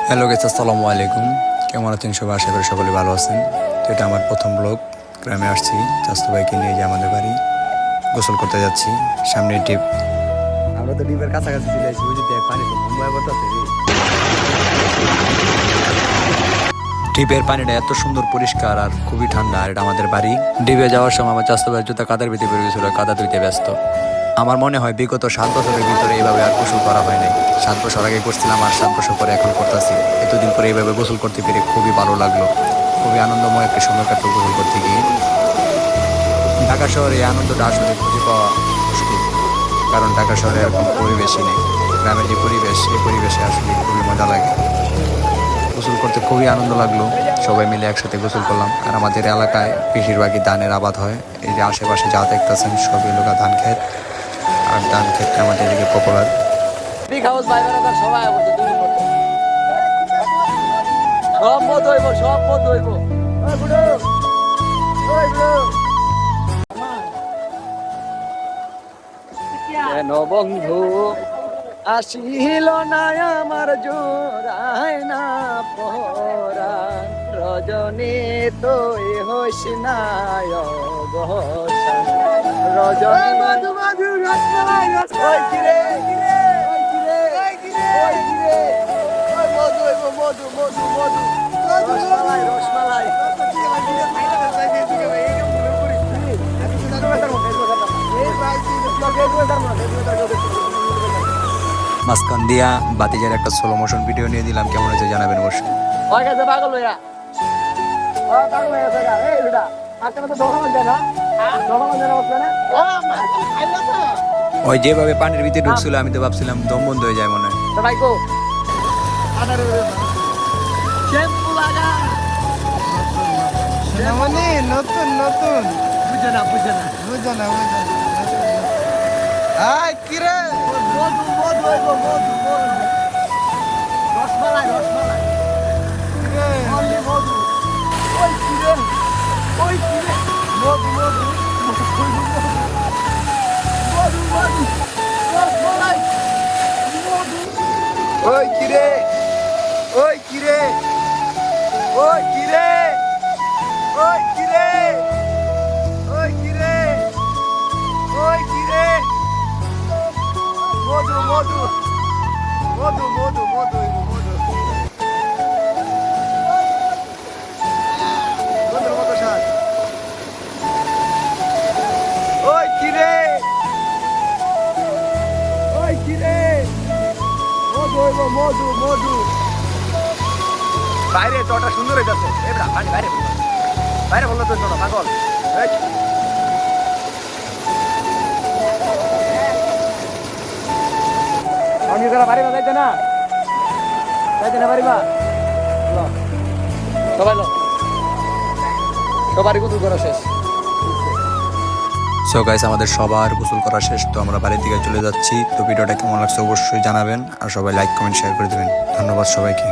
Hello guys, আসসালামু আলাইকুম। কেমন আছেন সবাই? আশা করি সকলে ভালো আছেন। তো এটা আমার প্রথম ব্লগ। গ্রামে আসছি চাস্তু ভাইকে নিয়ে, যে আমাদের বাড়ি গোসল করতে যাচ্ছি। সামনে ডিপ, আমরা তো ডিপের কাছাকাছি চলে আসছি। বুঝতে পানি তো মুম্বাই বলতেছে। ডিপের পানিটা এত সুন্দর পরিষ্কার আর খুবই ঠান্ডা। আর এটা আমাদের বাড়ি। ডিপে যাওয়ার সময় আমার চাস্তু ভাইয়ের জুতা কাদার ভিতরে বের গেছিল, কাদা ধুইতে ব্যস্ত। আমার মনে হয় বিগত 7 বছরের ভিতরে এইভাবে আর গোসল করা হয় নাই। 7 বছর আগে করছিলাম আর 7 বছর পরে এখন করতেছি। এতদিন পরে এইভাবে গোসল করতে পেরে খুবই ভালো লাগলো। খুবই আনন্দময় একটা সময় কাটলো গোসল করতে গিয়ে। ঢাকা শহরে এই আনন্দটা আসলে খুঁজে পাওয়া মুশকিল, কারণ ঢাকা শহরে এরকম পরিবেশই নেই। গ্রামের যে পরিবেশ, এই পরিবেশে আসলে খুবই মজা লাগে। গোসল করতে খুবই আনন্দ লাগলো। সবাই মিলে একসাথে গোসল করলাম। আর আমাদের এলাকায় বেশিরভাগই ধানের আবাদ হয়। এই যে আশেপাশে যা দেখতেছেন সবই লোকা ধান ক্ষেত। আর ধান ক্ষেত্রে আমাদের এদিকে পপুলার। বন্ধু আসিল না আমার জোড়ায় না পরাণ, রজনী তুই হইস না অবসান। রজনী মধু মধু রসমালাই রসমালাই কিরে কিরে কিরে কিরে কিরে মধু মধু মধু মধু রসমালাই রসমালাই। মাঝখান দিয়া বাতিজার একটা স্লো মোশন ভিডিও নিয়ে দিলাম। কেমন হয়েছে জানাবেন অবশ্যই। ওই যেভাবে পানির ভিতরে ঢুকছিল আমি তো ভাবছিলাম দম বন্ধ হয়ে যায় মনে হয়। নতুন নতুন বুঝে না বুঝে না বুঝে না বুঝে না। কিরে মধু মধু মধু মধু রসমালাই রসমালাই কিরে মধু ওই কিরে ওই কিরে মধু মধু মধু মধু রসমালাই মধু ওই কিরে ওই কিরে ওই কিরে ওই কিরে ওই কিরে ওই কিরে মধু মধু মধু মধু মধু মধু মধুর মতো স্বাদ। ওই কিরে ওই কিরে মধু মধু মধু। বাইরে তোটা সুন্দর হয়ে যাচ্ছে। এবড়া পানি বাইরে বাইরে বললো তো তোটা পাগল। আমি যারা বাড়ি যাইতে না পারিবা সবাই সবারই গোসল করা শেষ। সো গাইস, আমাদের সবার গোসল করা শেষ। তো আমরা বাড়ির দিকে চলে যাচ্ছি। তো ভিডিওটা কেমন লাগছে অবশ্যই জানাবেন। আর সবাই লাইক কমেন্ট শেয়ার করে দেবেন। ধন্যবাদ সবাইকে।